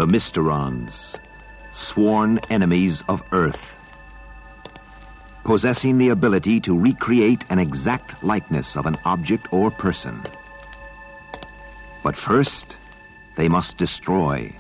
The Mysterons, sworn enemies of Earth, possessing the ability to recreate an exact likeness of an object or person. But first, they must destroy.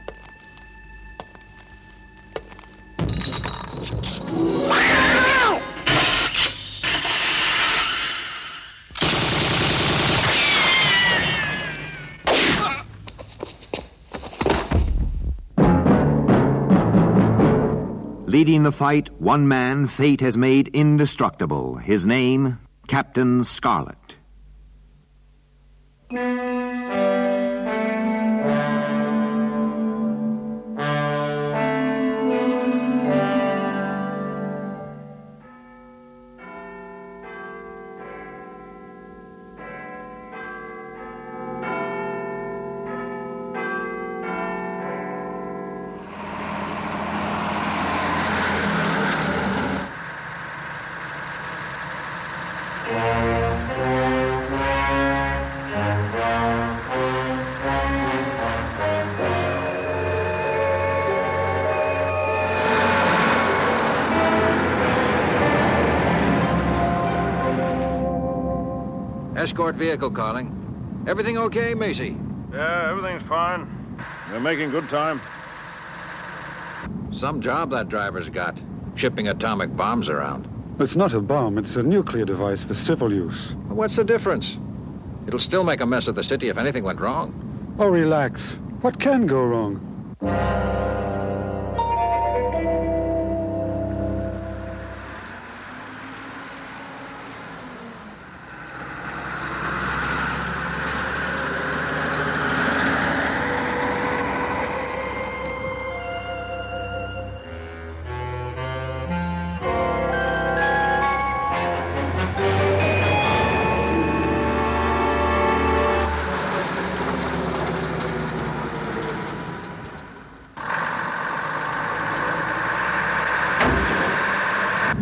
Leading the fight, one man fate has made indestructible. His name, Captain Scarlet. Escort vehicle calling. Everything okay, Macy? Yeah, everything's fine. We're making good time. Some job that driver's got, shipping atomic bombs around. It's not a bomb, it's a nuclear device for civil use. What's the difference? It'll still make a mess of the city if anything went wrong. Oh, relax. What can go wrong?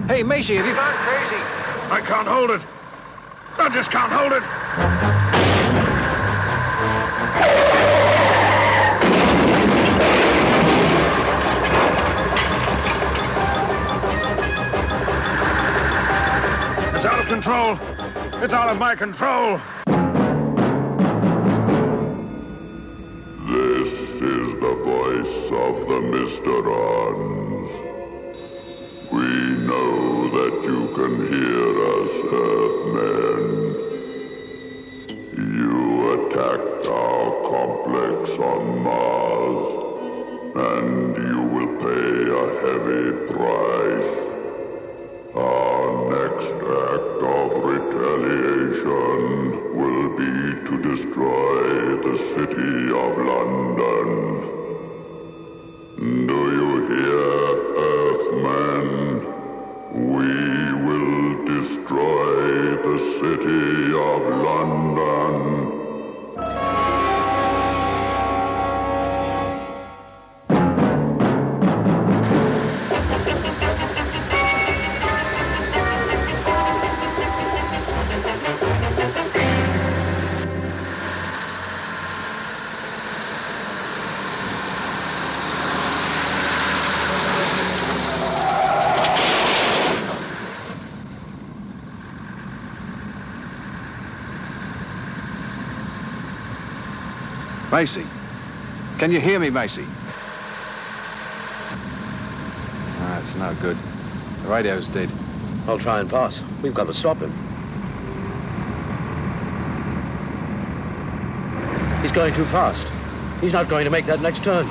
Hey, Macy, have you gone crazy? I can't hold it. I just can't hold it. It's out of control. It's out of my control. This is the voice of the Mysterons. We know that you can hear us, Earthmen. You attacked our complex on Mars, and you will pay a heavy price. Our next act of retaliation will be to destroy the city of London. Do you hear, Earthmen? We will destroy the city of London. Macy. Can you hear me, Macy? It's no good. The radio's dead. I'll try and pass. We've got to stop him. He's going too fast. He's not going to make that next turn.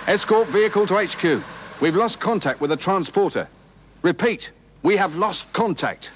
Escort vehicle to HQ. We've lost contact with the transporter. Repeat, we have lost contact.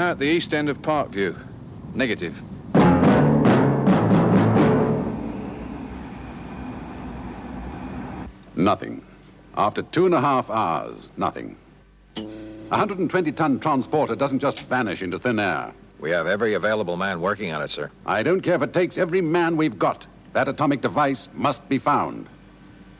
about the east end of Parkview? Negative. Nothing. After 2.5 hours, nothing. A 120-ton transporter doesn't just vanish into thin air. We have every available man working on it, sir. I don't care if it takes every man we've got. That atomic device must be found.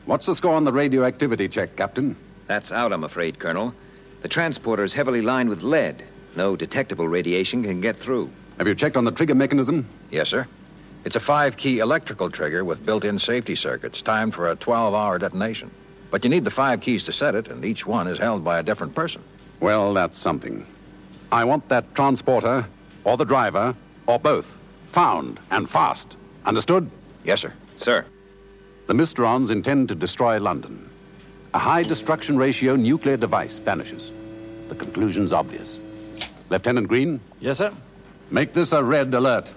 What's the score on the radioactivity check, Captain? That's out, I'm afraid, Colonel. The transporter is heavily lined with lead. No detectable radiation can get through. Have you checked on the trigger mechanism? Yes, sir. It's a 5-key electrical trigger with built-in safety circuits, timed for a 12-hour detonation. But you need the 5 keys to set it, and each one is held by a different person. Well, that's something. I want that transporter, or the driver, or both, found and fast. Understood? Yes, sir. Sir. The Mysterons intend to destroy London. A high destruction ratio nuclear device vanishes. The conclusion's obvious. Lieutenant Green? Yes, sir. Make this a red alert.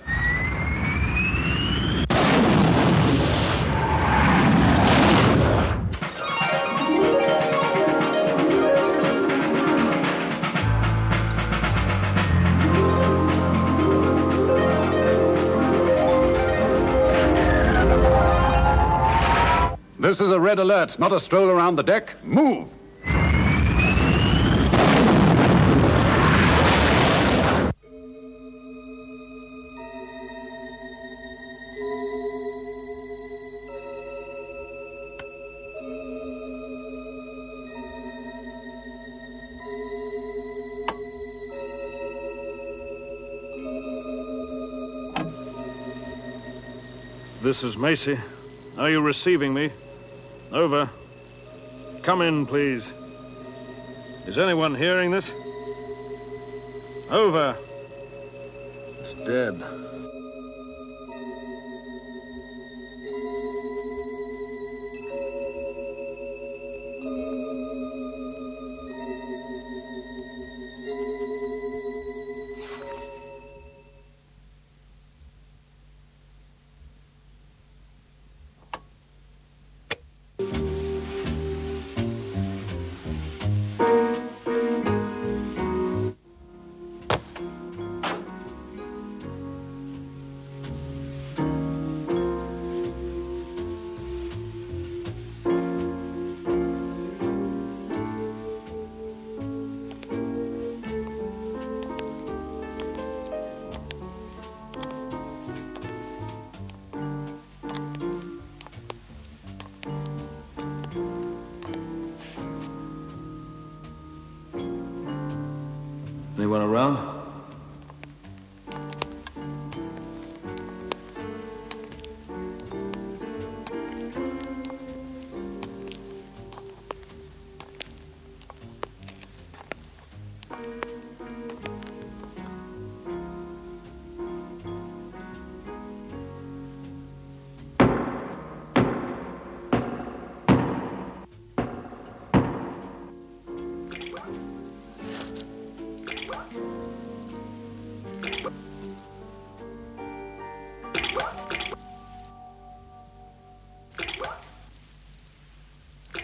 This is a red alert, not a stroll around the deck. Move! This is Macy. Are you receiving me? Over. Come in, please. Is anyone hearing this? Over. It's dead. Anyone around?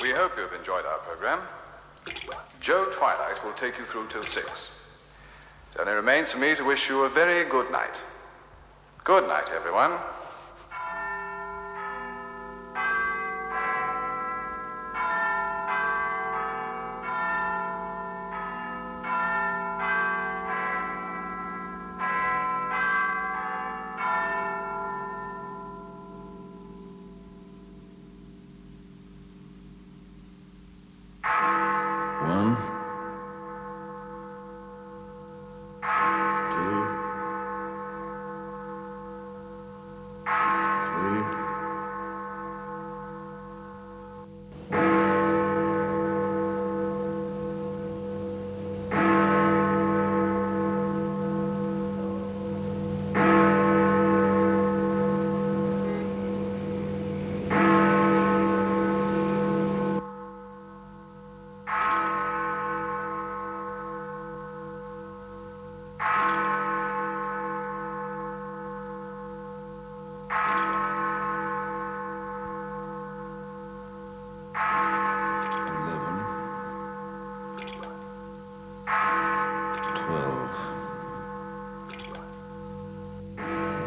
We hope you've enjoyed our program. Joe Twilight will take you through till 6. It only remains for me to wish you a very good night. Good night, everyone.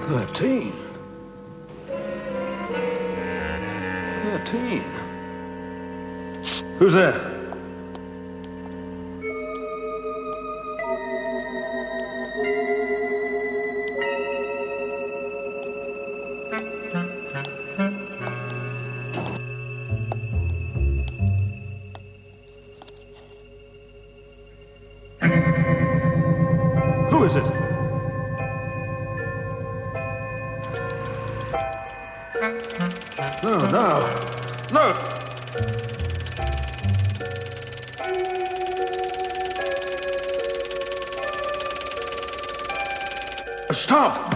13. 13. Who's there? Who is it? No! Stop!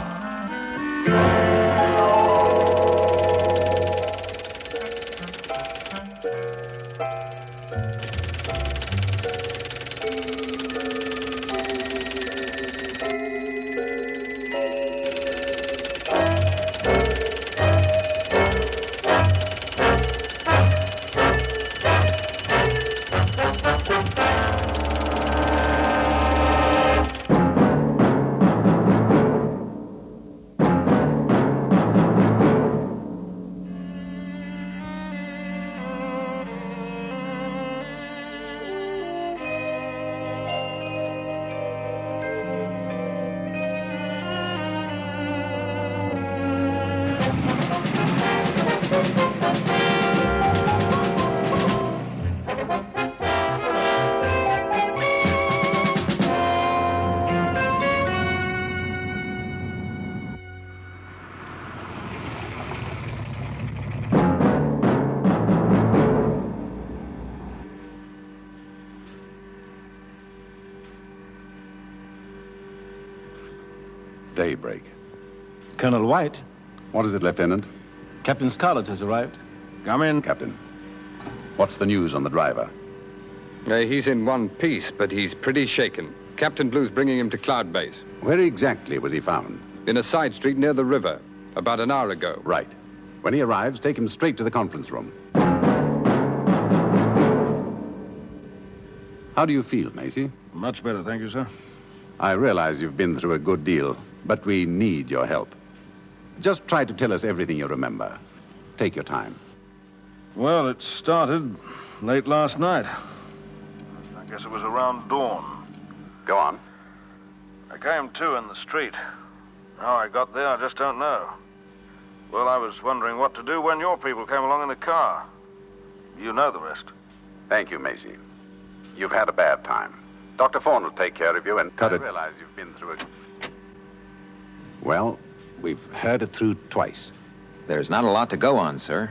Daybreak. Colonel White, What is it, Lieutenant? Captain Scarlet has arrived. Come in. Captain. What's the news on the driver? He's in one piece, but he's pretty shaken. Captain Blue's bringing him to Cloud Base. Where exactly was he found? In a side street near the river, about an hour ago. Right. When he arrives, take him straight to the conference room. How do you feel, Macy? Much better, thank you, sir. I realize you've been through a good deal, but we need your help. Just try to tell us everything you remember. Take your time. Well, it started late last night. I guess it was around dawn. Go on. I came to in the street. How I got there, I just don't know. Well, I was wondering what to do when your people came along in the car. You know the rest. Thank you, Macy. You've had a bad time. Dr. Fawn will take care of you and... Cut it. I realize you've been through it. Well, we've heard it through twice. There's not a lot to go on, sir.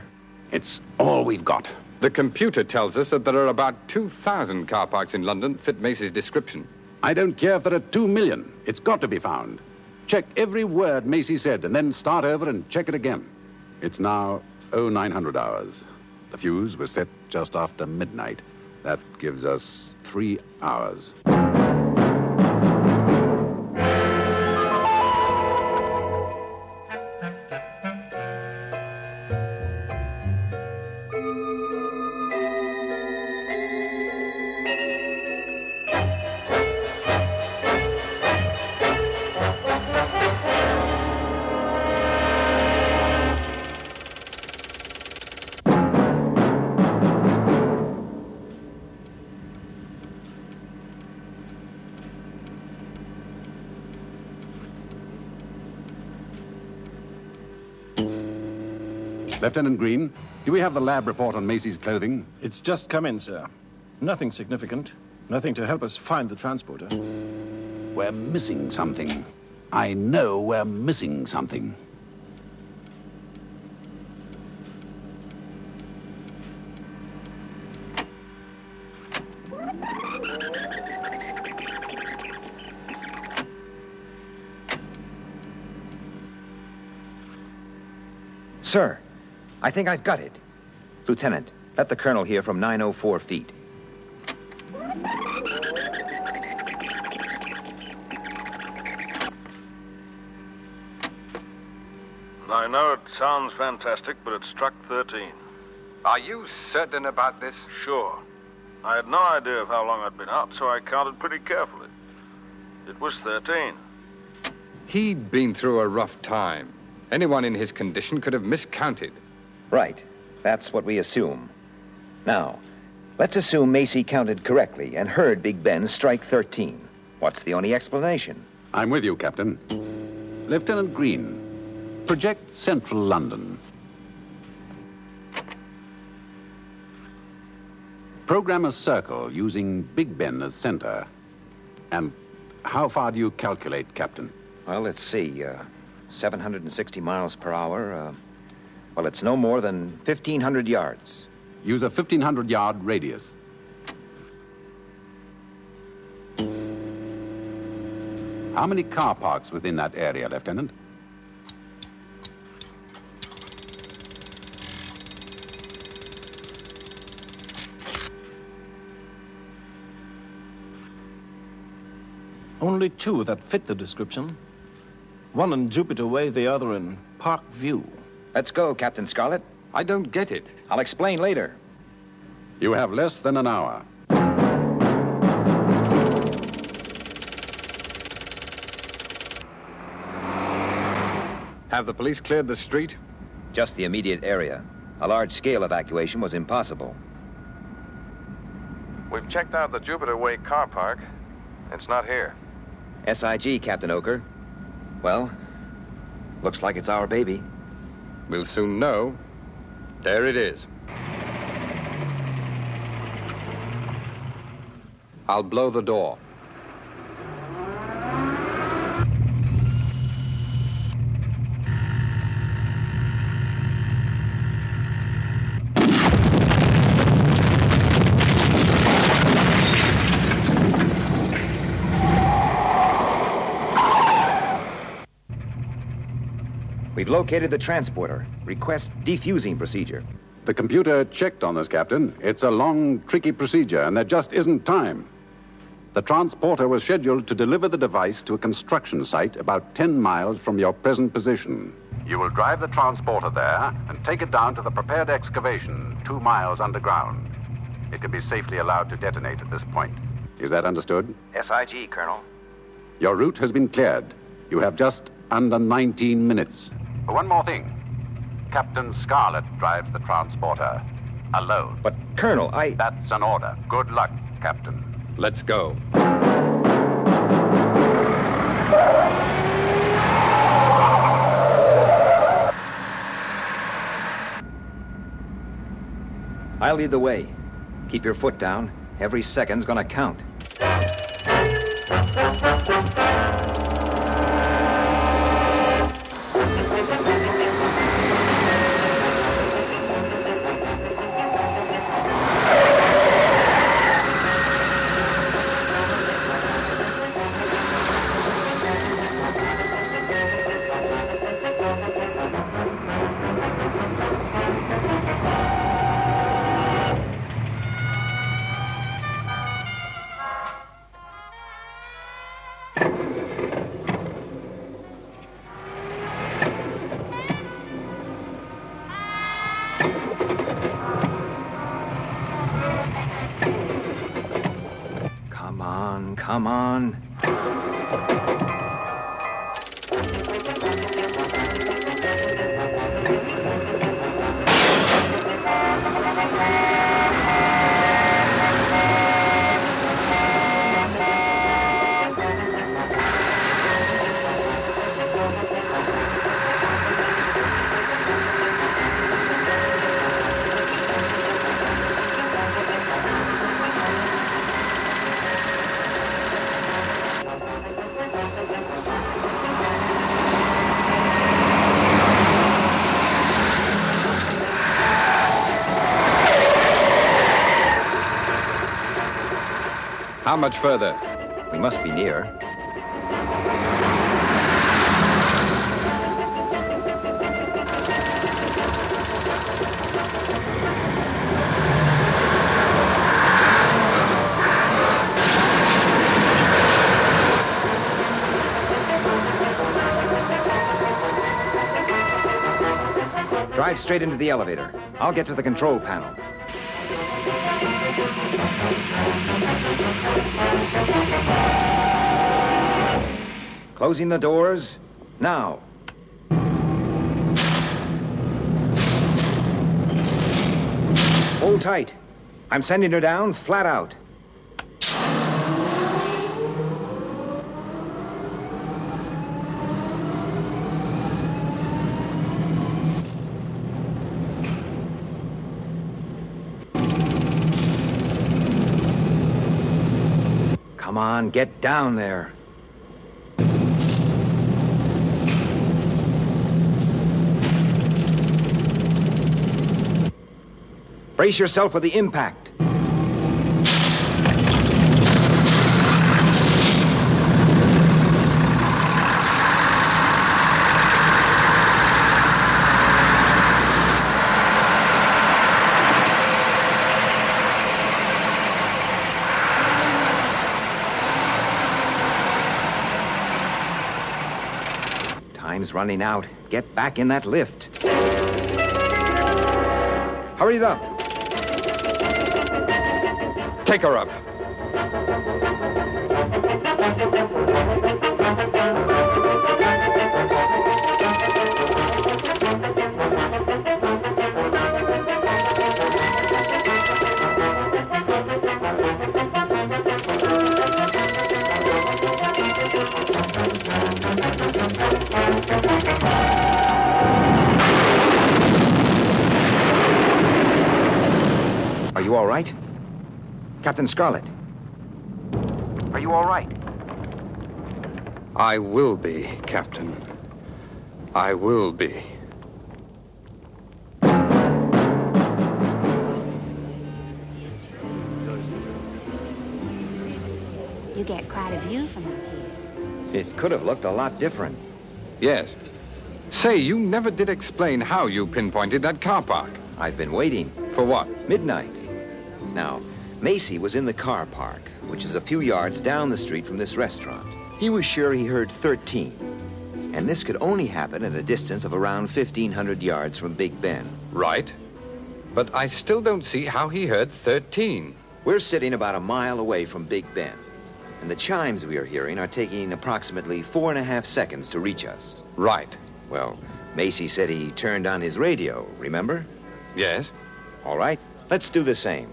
It's all we've got. The computer tells us that there are about 2,000 car parks in London that fit Macy's description. I don't care if there are 2 million. It's got to be found. Check every word Macy said and then start over and check it again. It's now 0900 hours. The fuse was set just after midnight. That gives us 3 hours. Lieutenant Green, do we have the lab report on Macy's clothing? It's just come in, sir. Nothing significant. Nothing to help us find the transporter. We're missing something. I know we're missing something. Sir, I think I've got it. Lieutenant, let the colonel hear from 904 feet. I know it sounds fantastic, but it struck 13. Are you certain about this? Sure. I had no idea of how long I'd been out, so I counted pretty carefully. It was 13. He'd been through a rough time. Anyone in his condition could have miscounted. Right. That's what we assume. Now, let's assume Macy counted correctly and heard Big Ben strike 13. What's the only explanation? I'm with you, Captain. Lieutenant Green, project central London. Program a circle using Big Ben as center. And how far do you calculate, Captain? Well, let's see. 760 miles per hour. Well, it's no more than 1,500 yards. Use a 1,500-yard radius. How many car parks within that area, Lieutenant? Only two that fit the description. One in Jupiter Way, the other in Park View. Let's go, Captain Scarlet. I don't get it. I'll explain later. You have less than an hour. Have the police cleared the street? Just the immediate area. A large-scale evacuation was impossible. We've checked out the Jupiter Way car park. It's not here. SIG, Captain Oker. Well, looks like it's our baby. We'll soon know. There it is. I'll blow the door. We've located the transporter. Request defusing procedure. The computer checked on this, Captain. It's a long, tricky procedure, and there just isn't time. The transporter was scheduled to deliver the device to a construction site about 10 miles from your present position. You will drive the transporter there and take it down to the prepared excavation 2 miles underground. It can be safely allowed to detonate at this point. Is that understood? SIG, Colonel. Your route has been cleared. You have just under 19 minutes. One more thing. Captain Scarlet drives the transporter alone. But, Colonel, That's an order. Good luck, Captain. Let's go. I'll lead the way. Keep your foot down. Every second's gonna count. Come on. How much further? We must be near. Drive straight into the elevator. I'll get to the control panel. Closing the doors. Now. Hold tight. I'm sending her down flat out. Come on, get down there. Brace yourself for the impact. Time's running out. Get back in that lift. Hurry it up. Take her up. Are you all right? Captain Scarlet. Are you all right? I will be, Captain. I will be. You get quite a view from up here. It could have looked a lot different. Yes. Say, you never did explain how you pinpointed that car park. I've been waiting. For what? Midnight. Now, Macy was in the car park, which is a few yards down the street from this restaurant. He was sure he heard 13. And this could only happen at a distance of around 1,500 yards from Big Ben. Right. But I still don't see how he heard 13. We're sitting about a mile away from Big Ben. And the chimes we are hearing are taking approximately 4.5 seconds to reach us. Right. Well, Macy said he turned on his radio, remember? Yes. All right, let's do the same.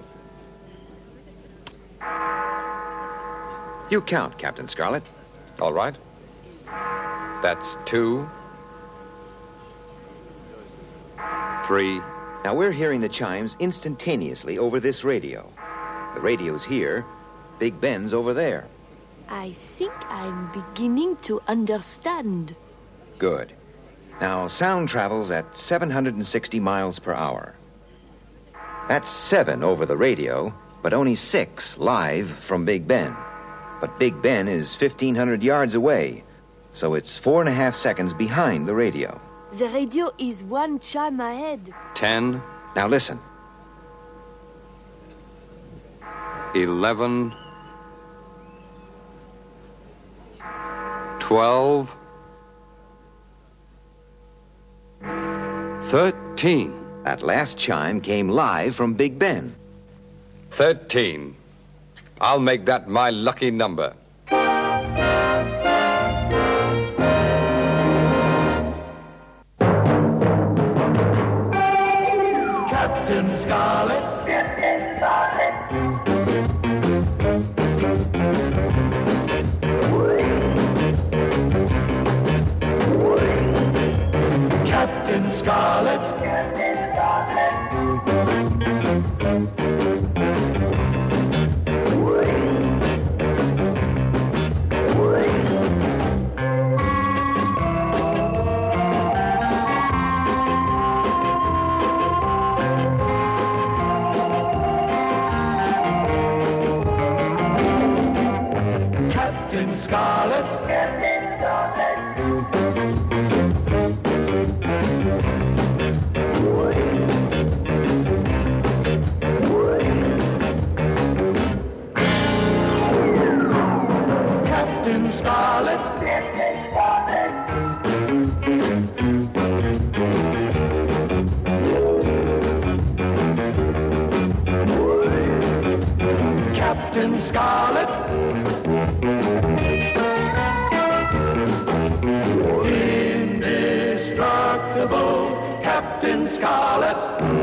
You count, Captain Scarlet. All right. That's 2, 3. Now, we're hearing the chimes instantaneously over this radio. The radio's here. Big Ben's over there. I think I'm beginning to understand. Good. Now, sound travels at 760 miles per hour. That's 7 over the radio, but only 6 live from Big Ben. But Big Ben is 1,500 yards away, so it's 4.5 seconds behind the radio. The radio is 1 chime ahead. 10. Now listen. 11. 12. 13. That last chime came live from Big Ben. 13. I'll make that my lucky number. Captain Scarlet. Captain Scarlet. Captain Scarlet. Captain Scarlet. Captain Scarlet. Captain Scarlet. Captain Scarlet. Captain Scarlet. Scarlet.